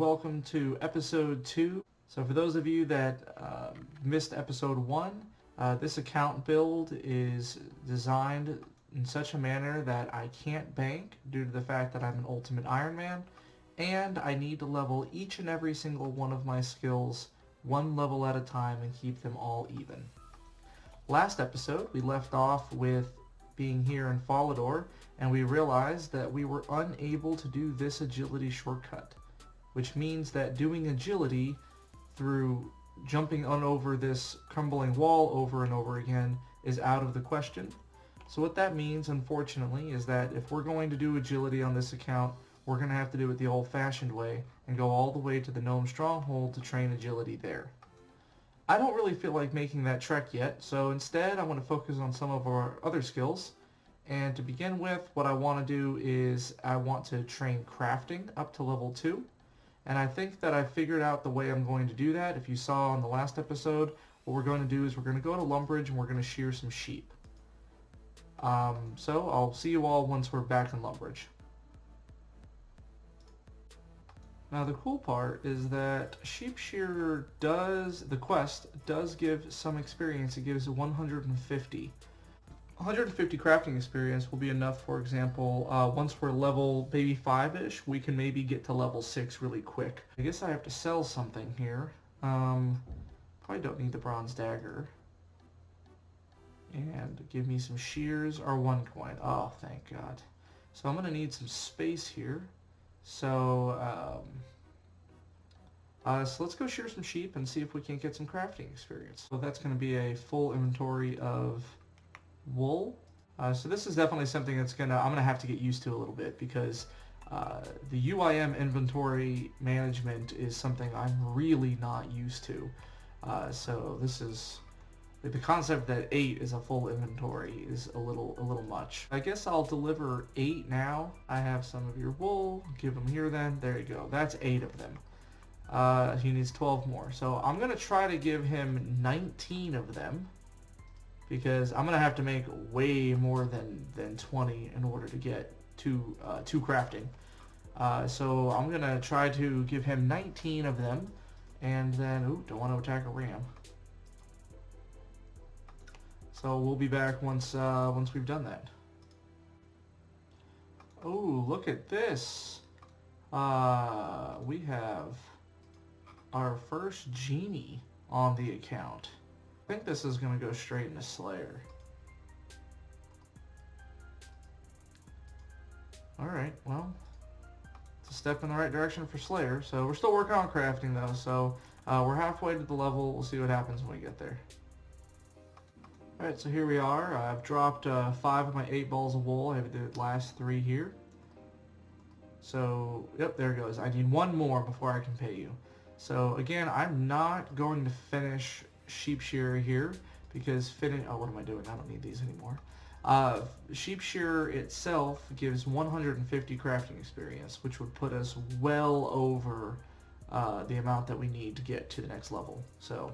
welcome to episode 2. So for those of you that missed episode 1, this account build is designed in such a manner that I can't bank due to the fact that I'm an ultimate Ironman, and I need to level each and every single one of my skills one level at a time and keep them all even. Last episode we left off with being here in Fallador, and we realized that we were unable to do this agility shortcut, which means that doing agility through jumping on over this crumbling wall over and over again is out of the question. So what that means, unfortunately, is that if we're going to do agility on this account, we're going to have to do it the old-fashioned way and go all the way to the Gnome Stronghold to train agility there. I don't really feel like making that trek yet, so instead I want to focus on some of our other skills. And to begin with, what I want to do is I want to train crafting up to level 2. And I think that I figured out the way I'm going to do that. If you saw in the last episode, what we're going to do is we're going to go to Lumbridge and we're going to shear some sheep. So I'll see you all once we're back in Lumbridge. Now the cool part is that Sheep Shearer the quest does give some experience. It gives 150. 150 crafting experience will be enough, for example, once we're level maybe 5-ish, we can maybe get to level 6 really quick. I guess I have to sell something here. Probably don't need the bronze dagger. And give me some shears or 1 coin. Oh, thank God. So I'm going to need some space here. So let's go shear some sheep and see if we can't get some crafting experience. So that's going to be a full inventory of wool. So this is definitely something that's I'm gonna have to get used to a little bit, because the UIM inventory management is something I'm really not used to. So this is the concept that 8 is a full inventory is a little much. I guess I'll deliver 8 now. I have some of your wool. Give them here then. There you go. That's 8 of them. He needs 12 more. So I'm gonna try to give him 19 of them, because I'm gonna have to make way more than 20 in order to get two crafting. So I'm gonna try to give him 19 of them, and then don't want to attack a ram. So we'll be back once we've done that. Oh, look at this! We have our first genie on the account. I think this is going to go straight into Slayer. Alright, well, it's a step in the right direction for Slayer. So we're still working on crafting though, so we're halfway to the level. We'll see what happens when we get there. Alright, so here we are. I've dropped 5 of my 8 balls of wool. I have the last 3 here. So, yep, there it goes. I need 1 more before I can pay you. So again, I'm not going to finish Sheep Shearer here, because what am I doing? I don't need these anymore. Sheep Shearer itself gives 150 crafting experience, which would put us well over the amount that we need to get to the next level. So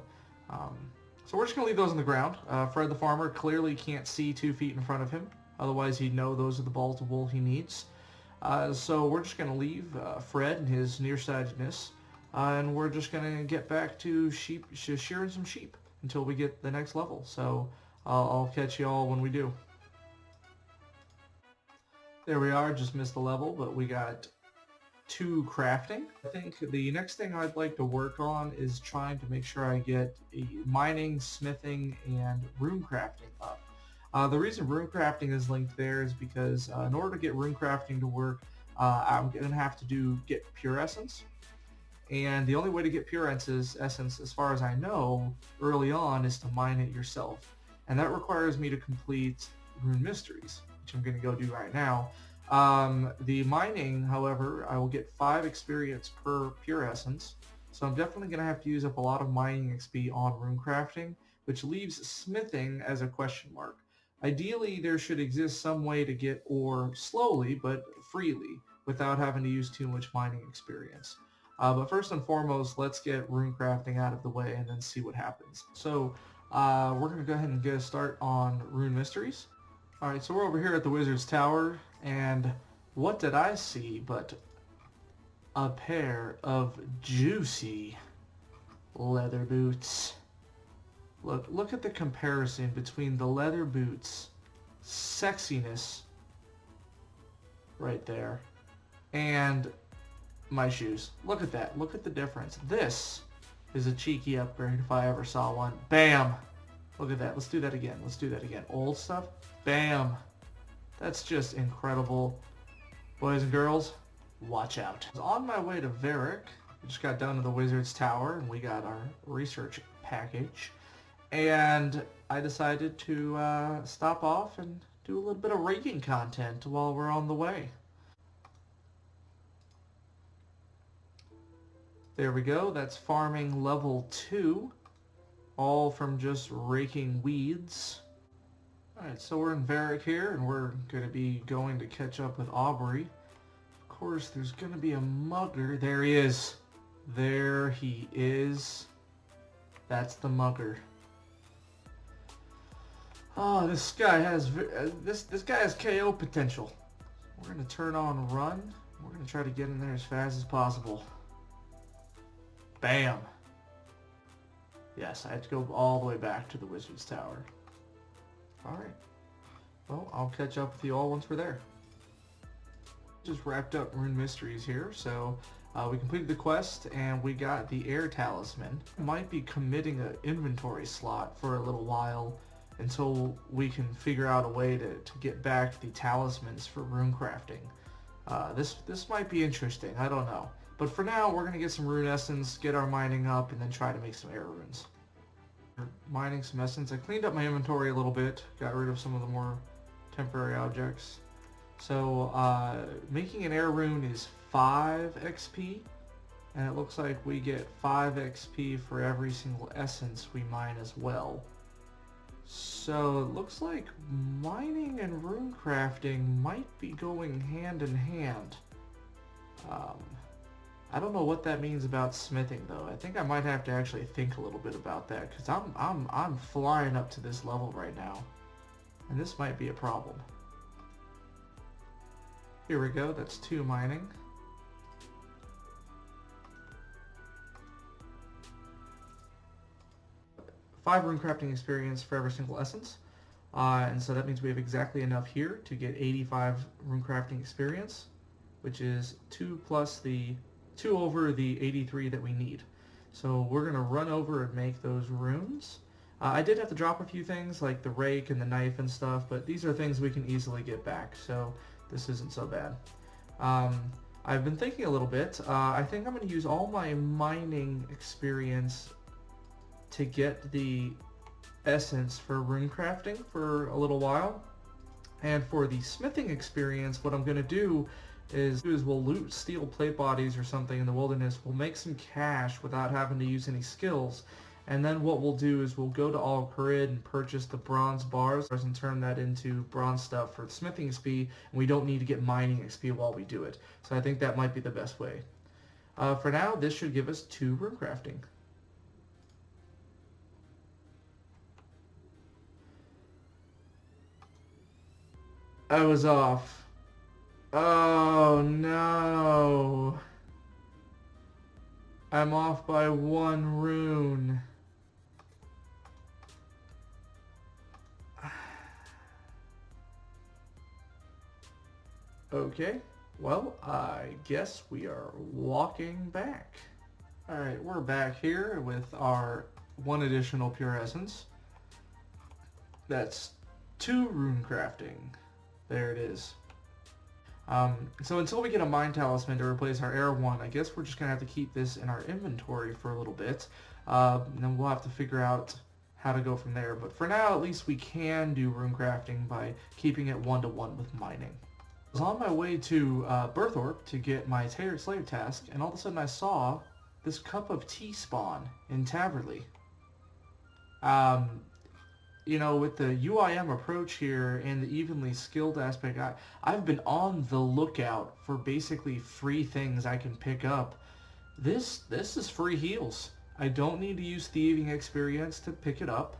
we're just gonna leave those on the ground. Fred the farmer clearly can't see 2 feet in front of him, otherwise he'd know those are the balls of wool he needs. So we're just gonna leave Fred and his nearsightedness. And we're just going to get back to shearing some sheep until we get the next level. So I'll catch you all when we do. There we are, just missed the level, but we got 2 crafting. I think the next thing I'd like to work on is trying to make sure I get mining, smithing, and rune crafting up. The reason rune crafting is linked there is because in order to get rune crafting to work, I'm going to have to get pure essence. And the only way to get pure essence, as far as I know, early on, is to mine it yourself. And that requires me to complete Rune Mysteries, which I'm going to go do right now. The mining, however, I will get 5 experience per pure essence. So I'm definitely going to have to use up a lot of mining XP on rune crafting, which leaves smithing as a question mark. Ideally, there should exist some way to get ore slowly, but freely, without having to use too much mining experience. But first and foremost, let's get rune crafting out of the way and then see what happens. So we're going to go ahead and get a start on Rune Mysteries. Alright, so we're over here at the Wizard's Tower, and what did I see but a pair of juicy leather boots. Look at the comparison between the leather boots, sexiness right there, and my shoes. Look at that. Look at the difference. This is a cheeky upgrade if I ever saw one. Bam! Look at that. Let's do that again. Let's do that again. Old stuff. Bam! That's just incredible. Boys and girls, watch out. I was on my way to Varric. We just got down to the Wizard's Tower and we got our research package. And I decided to stop off and do a little bit of raking content while we're on the way. There we go. That's farming level 2. All from just raking weeds. Alright, so we're in Varric here, and we're going to be going to catch up with Aubrey. Of course, there's going to be a mugger. There he is. There he is. That's the mugger. Oh, this guy has this guy has KO potential. We're going to turn on run. We're going to try to get in there as fast as possible. Bam. Yes, I had to go all the way back to the Wizard's Tower. Alright. Well, I'll catch up with you all once we're there. Just wrapped up Rune Mysteries here, so we completed the quest and we got the Air Talisman. Might be committing an inventory slot for a little while until we can figure out a way to get back the talismans for rune crafting. This might be interesting, I don't know. But for now, we're going to get some rune essence, get our mining up, and then try to make some air runes. Mining some essence. I cleaned up my inventory a little bit, got rid of some of the more temporary objects. So making an air rune is 5 XP, and it looks like we get 5 XP for every single essence we mine as well. So it looks like mining and rune crafting might be going hand in hand. I don't know what that means about smithing though. I think I might have to actually think a little bit about that because I'm flying up to this level right now, and this might be a problem. Here we go. That's 2 mining. Five rune crafting experience for every single essence, and so that means we have exactly enough here to get 85 rune crafting experience, which is 2 over the 83 that we need. So we're going to run over and make those runes. I did have to drop a few things like the rake and the knife and stuff, but these are things we can easily get back, so this isn't so bad. I've been thinking a little bit. I think I'm going to use all my mining experience to get the essence for rune crafting for a little while. And for the smithing experience, what I'm going to do is we'll loot steel plate bodies or something in the wilderness. We'll make some cash without having to use any skills. And then what we'll do is we'll go to Al Kharid and purchase the bronze bars and turn that into bronze stuff for smithing XP. And we don't need to get mining XP while we do it. So I think that might be the best way. For now, this should give us 2 rune crafting. I was off. Oh no. I'm off by 1 rune. Okay, well, I guess we are walking back. Alright, we're back here with our 1 additional pure essence. That's 2 rune crafting. There it is. So until we get a mine talisman to replace our air one, I guess we're just going to have to keep this in our inventory for a little bit. And then we'll have to figure out how to go from there. But for now, at least we can do rune crafting by keeping it 1-to-1 with mining. I was on my way to Berthorpe to get my Tailored Slave task, and all of a sudden I saw this cup of tea spawn in Taverley. You know, with the UIM approach here and the evenly skilled aspect, I've been on the lookout for basically free things I can pick up. This is free heals. I don't need to use thieving experience to pick it up.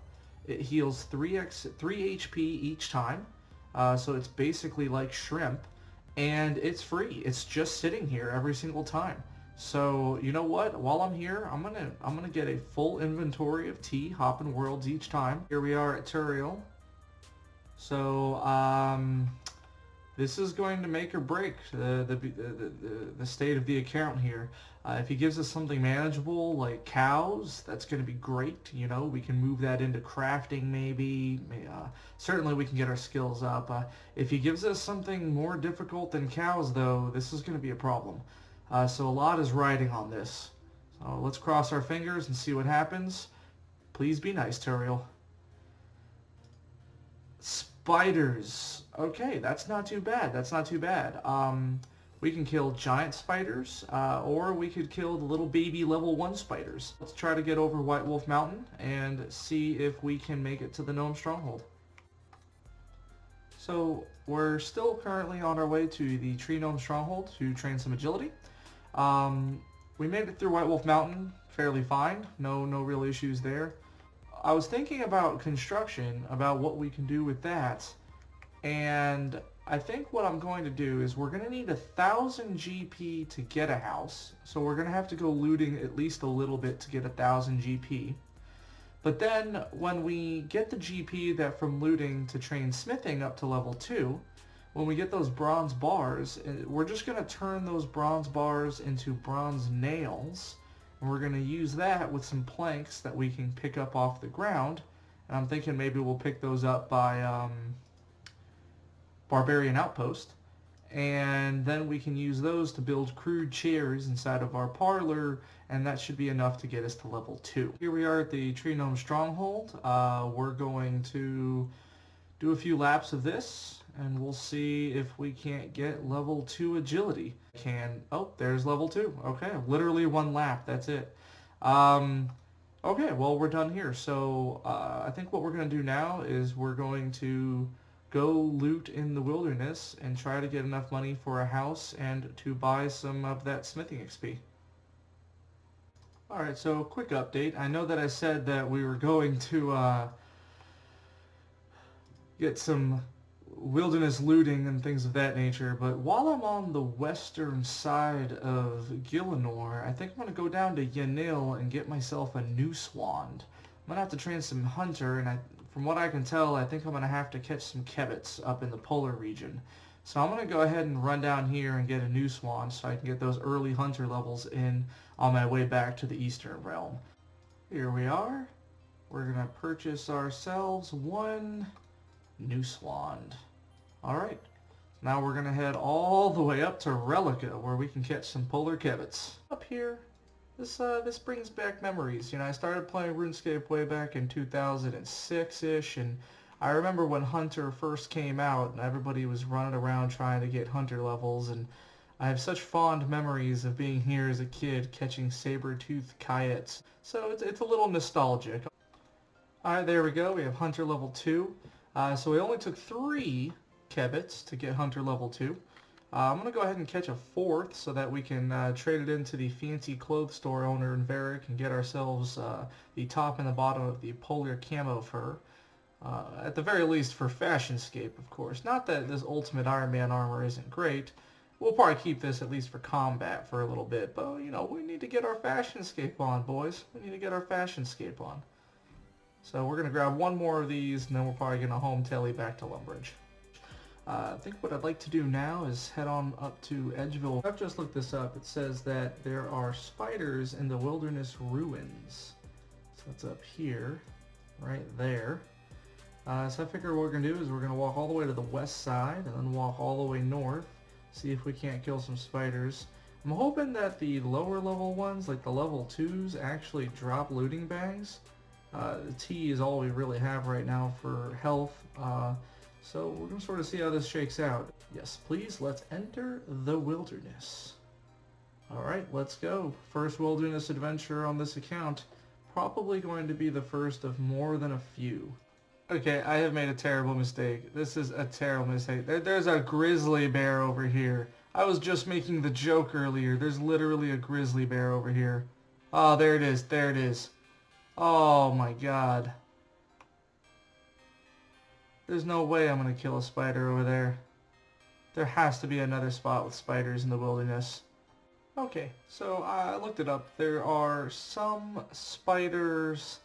It heals 3 HP each time, so it's basically like shrimp. and it's free. It's just sitting here every single time. So you know what? While I'm here, I'm gonna get a full inventory of tea, hopping worlds each time. Here we are at Turiel. So this is going to make or break the state of the account here. If he gives us something manageable like cows, that's going to be great. You know, we can move that into crafting maybe. Certainly we can get our skills up. If he gives us something more difficult than cows, though, this is going to be a problem. So a lot is riding on this. So let's cross our fingers and see what happens. Please be nice, Turiel. Spiders. Okay, that's not too bad. That's not too bad. We can kill giant spiders, or we could kill the little baby level 1 spiders. Let's try to get over White Wolf Mountain and see if we can make it to the Gnome Stronghold. So we're still currently on our way to the Tree Gnome Stronghold to train some agility. We made it through White Wolf Mountain fairly fine. No real issues there. I was thinking about construction, about what we can do with that, and I think what I'm going to do is we're going to need 1,000 GP to get a house, so we're going to have to go looting at least a little bit to get 1,000 GP. But then when we get the GP that from looting to train smithing up to level 2, when we get those bronze bars, we're just going to turn those bronze bars into bronze nails. And we're going to use that with some planks that we can pick up off the ground. And I'm thinking maybe we'll pick those up by Barbarian Outpost. And then we can use those to build crude chairs inside of our parlor. And that should be enough to get us to level 2. Here we are at the Tree Gnome Stronghold. We're going to do a few laps of this. And we'll see if we can't get level 2 agility. Oh, there's level 2. Okay, literally 1 lap. That's it. Okay, well, we're done here. So I think what we're going to do now is we're going to go loot in the wilderness and try to get enough money for a house and to buy some of that smithing XP. Alright, so quick update. I know that I said that we were going to get some wilderness looting and things of that nature, but while I'm on the western side of Gielinor, I think I'm going to go down to Yanil and get myself a noose wand. I'm going to have to train some hunter, and from what I can tell, I think I'm going to have to catch some kebbits up in the polar region. So I'm going to go ahead and run down here and get a noose wand so I can get those early hunter levels in on my way back to the eastern realm. Here we are. We're going to purchase ourselves 1 noose wand. Alright, now we're going to head all the way up to Relica where we can catch some polar kebbits. Up here, this brings back memories. You know, I started playing RuneScape way back in 2006-ish, and I remember when Hunter first came out and everybody was running around trying to get Hunter levels, and I have such fond memories of being here as a kid catching saber-toothed coyotes. So it's a little nostalgic. Alright, there we go. We have Hunter level 2. So we only took 3 kebbits to get Hunter level 2. I'm going to go ahead and catch a 4th so that we can trade it into the fancy clothes store owner in Varric and get ourselves the top and the bottom of the polar camo fur. At the very least for fashionscape, of course. Not that this ultimate Ironman armor isn't great. We'll probably keep this at least for combat for a little bit. But, you know, we need to get our fashionscape on, boys. We need to get our fashionscape on. So we're going to grab 1 more of these, and then we're probably going to home telly back to Lumbridge. I think what I'd like to do now is head on up to Edgeville. I've just looked this up. It says that there are spiders in the wilderness ruins. So it's up here, right there. So I figure what we're going to do is we're going to walk all the way to the west side and then walk all the way north, see if we can't kill some spiders. I'm hoping that the lower level ones, like the level 2s, actually drop looting bags. The T is all we really have right now for health. So we're going to sort of see how this shakes out. Yes, please, let's enter the wilderness. Alright, let's go. First wilderness adventure on this account. Probably going to be the first of more than a few. Okay, I have made a terrible mistake. This is a terrible mistake. There's a grizzly bear over here. I was just making the joke earlier. There's literally a grizzly bear over here. Oh, there it is. There it is. Oh my god. There's no way I'm going to kill a spider over there. There has to be another spot with spiders in the wilderness. Okay, so I looked it up. There are some spiders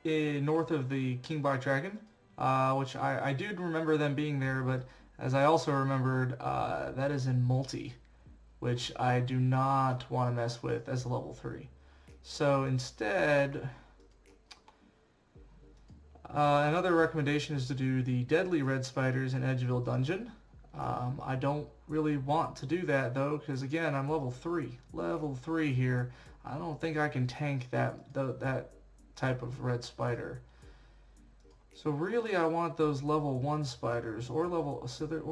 north of the King Black Dragon, which I do remember them being there, but as I also remembered, that is in multi, which I do not want to mess with as a level 3. So instead, another recommendation is to do the Deadly Red Spiders in Edgeville Dungeon. I don't really want to do that though, because again, I'm level 3. Level 3 here. I don't think I can tank that type of red spider. So really I want those level 1 spiders or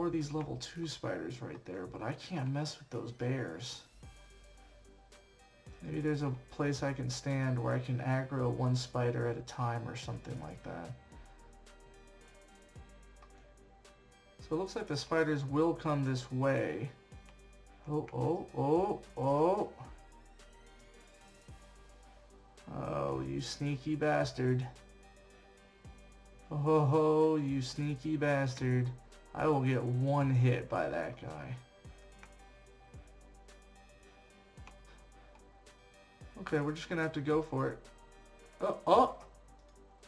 these level 2 spiders right there, but I can't mess with those bears. Maybe there's a place I can stand where I can aggro one spider at a time or something like that. So it looks like the spiders will come this way. Oh, oh, oh, oh. Oh, you sneaky bastard. Oh, you sneaky bastard. I will get one hit by that guy. Okay, we're just gonna have to go for it. Oh, oh!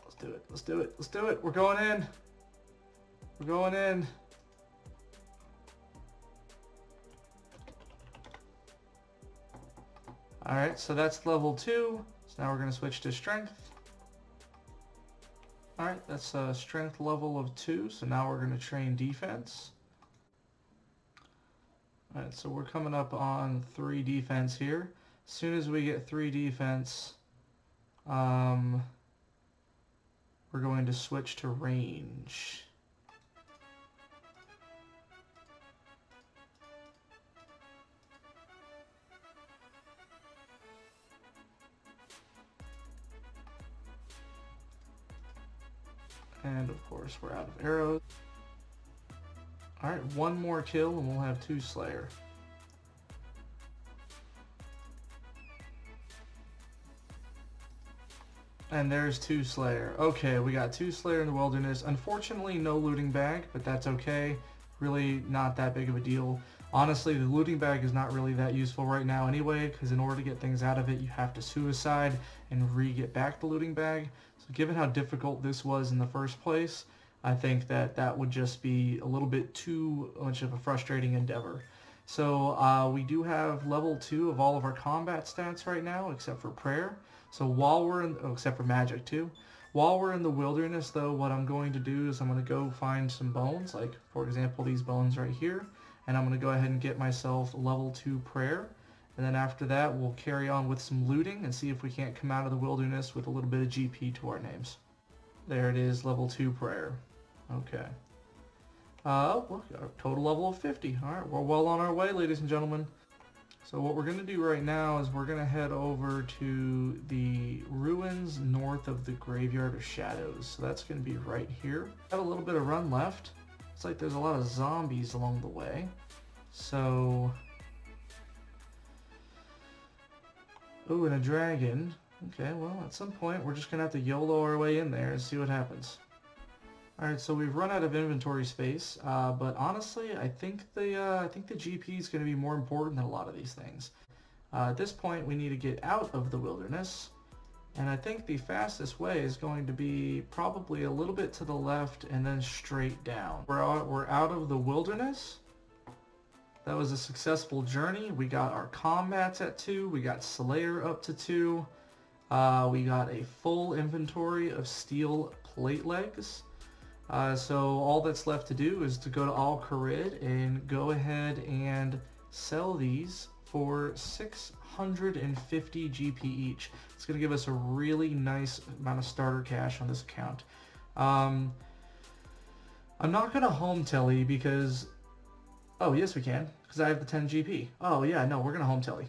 Let's do it, let's do it, let's do it! We're going in! We're going in! Alright, so that's level 2. So now we're gonna switch to strength. Alright, that's a strength level of 2, so now we're gonna train defense. Alright, so we're coming up on 3 defense here. As soon as we get 3 defense, we're going to switch to range. And of course we're out of arrows. Alright, 1 more kill and we'll have 2 Slayer. And there's 2 Slayer. Okay, we got 2 Slayer in the wilderness. Unfortunately, no looting bag, but that's okay. Really not that big of a deal. Honestly, the looting bag is not really that useful right now anyway, because in order to get things out of it, you have to suicide and re-get back the looting bag. So given how difficult this was in the first place, I think that that would just be a little bit too much of a frustrating endeavor. So we do have level 2 of all of our combat stats right now, except for prayer. So while we're in, except for magic too. While we're in the wilderness though, what I'm going to do is I'm going to go find some bones, like for example these bones right here. And I'm going to go ahead and get myself level 2 prayer. And then after that we'll carry on with some looting and see if we can't come out of the wilderness with a little bit of GP to our names. There it is, level 2 prayer. Okay. Well, total level of 50. Alright, we're well on our way, ladies and gentlemen. So what we're going to do right now is we're going to head over to the ruins north of the Graveyard of Shadows. So that's going to be right here. Have a little bit of run left. It's like there's a lot of zombies along the way. So... Ooh, and a dragon. Okay, well, at some point we're just going to have to YOLO our way in there and see what happens. Alright, so we've run out of inventory space, but honestly, I think the GP is going to be more important than a lot of these things. At this point, we need to get out of the wilderness, and I think the fastest way is going to be probably a little bit to the left and then straight down. We're out of the wilderness. That was a successful journey. We got our combats at 2, we got Slayer up to 2, we got a full inventory of steel plate legs. So all that's left to do is to go to Al-Kharid and go ahead and sell these for 650 GP each. It's going to give us a really nice amount of starter cash on this account. I'm not going to home telly because... Oh, yes we can, because I have the 10 GP. Oh yeah, no, we're going to home telly.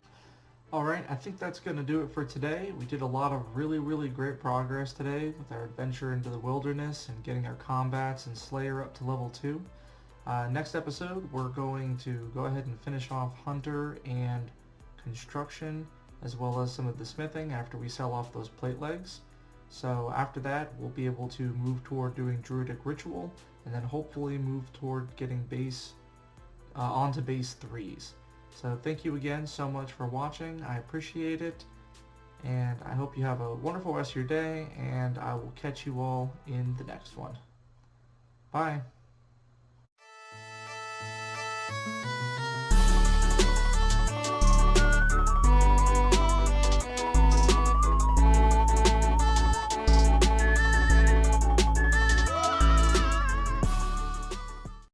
Alright, I think that's going to do it for today. We did a lot of really great progress today with our adventure into the wilderness and getting our combats and Slayer up to level 2. Next episode, we're going to go ahead and finish off Hunter and Construction, as well as some of the smithing after we sell off those plate legs. So after that, we'll be able to move toward doing Druidic Ritual, and then hopefully move toward getting base onto base 3s. So thank you again so much for watching. I appreciate it, and I hope you have a wonderful rest of your day, and I will catch you all in the next one. Bye.